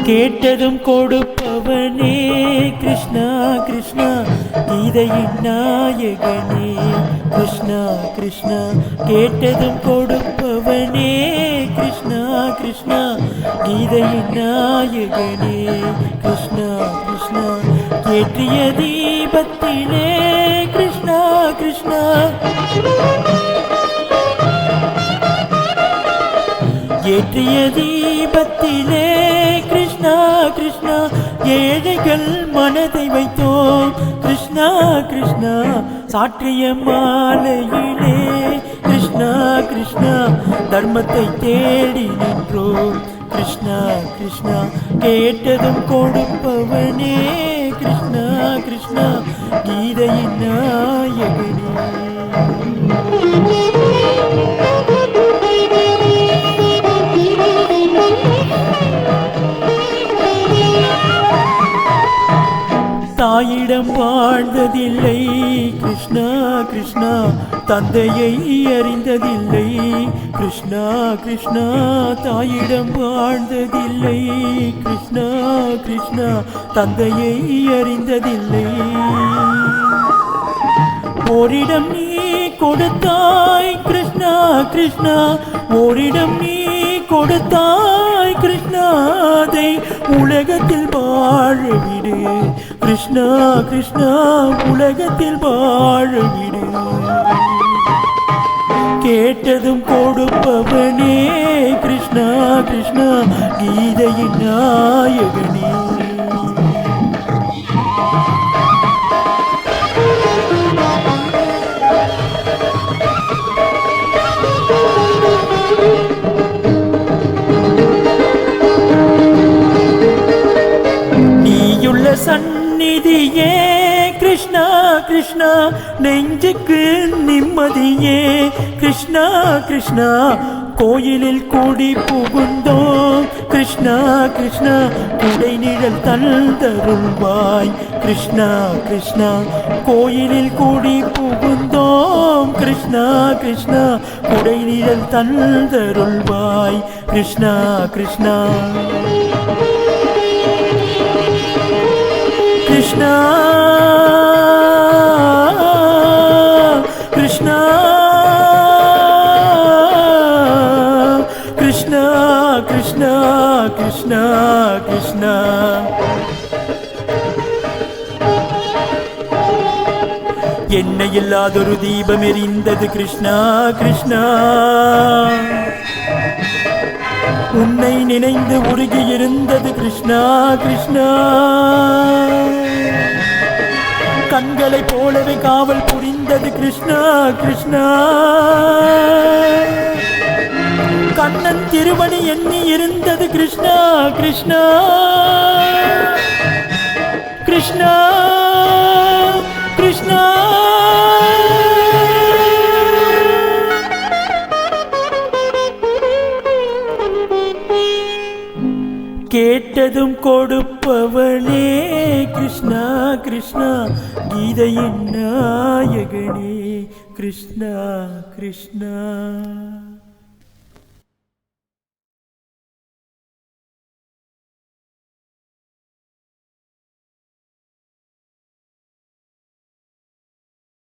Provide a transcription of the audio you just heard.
கேட்டதும் கொடுப்பவனே கிருஷ்ணா கிருஷ்ணா கீதையின் நாயகனே கிருஷ்ணா கிருஷ்ணா கேட்டதும் கொடுப்பவனே கிருஷ்ணா கிருஷ்ணா கீதையின் நாயகனே கிருஷ்ணா கிருஷ்ணா ஏற்றிய தீபத்திலே கிருஷ்ணா கிருஷ்ணா ஏற்றிய தீபத்திலே கிருஷ்ணா கிருஷ்ணா ஏழைகள் மனதை வைத்தோம் கிருஷ்ணா கிருஷ்ணா சாற்றிய மாலையிலே கிருஷ்ணா கிருஷ்ணா தர்மத்தை தேடி நின்றோம் கிருஷ்ணா கிருஷ்ணா கேட்டதும் கொடுப்பவனே கிருஷ்ணா கிருஷ்ணா கீதையின் நாயகனே தாயிடம் வாழ்ந்ததில்லை கிருஷ்ணா கிருஷ்ணா தந்தையை அறிந்ததில்லை கிருஷ்ணா கிருஷ்ணா தாயிடம் வாழ்ந்ததில்லை கிருஷ்ணா கிருஷ்ணா தந்தையை அறிந்ததில்லை ஓரிடம் நீ கொடுத்தாய் கிருஷ்ணா கிருஷ்ணா ஓரிடம் நீ கொடுத்தாய் கிருஷ்ணா அதை உலகத்தில் வாழவிடு கிருஷ்ணா கிருஷ்ணா உலகத்தில் வாழவிடு கேட்டதும் கொடுப்பவனே கிருஷ்ணா கிருஷ்ணா கீதையின் நாயகனே சந்நிதியே கிருஷ்ணா கிருஷ்ணா நெஞ்சுக்கு நிம்மதியே கிருஷ்ணா கிருஷ்ணா கோயிலில் கூடி புகுந்தோம் கிருஷ்ணா கிருஷ்ணா குடை நிழல் தந்தருள்வாய் கிருஷ்ணா கிருஷ்ணா கோயிலில் கூடி புகுந்தோம் கிருஷ்ணா கிருஷ்ணா குடை நிழல் தந்தருள்வாய் கிருஷ்ணா கிருஷ்ணா கிருஷ்ணா கிருஷ்ணா கிருஷ்ணா கிருஷ்ணா கிருஷ்ணா கிருஷ்ணா எண்ணெய் இல்லாதொரு தீபம் எரிந்தது கிருஷ்ணா கிருஷ்ணா உன்னை நினைந்து உருகி இருந்தது கிருஷ்ணா கிருஷ்ணா கண்களை போலவே காவல் புரிந்தது கிருஷ்ணா கிருஷ்ணா கண்ணன் திருவடி எண்ணி இருந்தது கிருஷ்ணா கிருஷ்ணா கிருஷ்ணா கிருஷ்ணா கேட்டதும் கொடுப்பவனே கிருஷ்ணா கிருஷ்ணா கீதையின் நாயகனே கிருஷ்ணா கிருஷ்ணா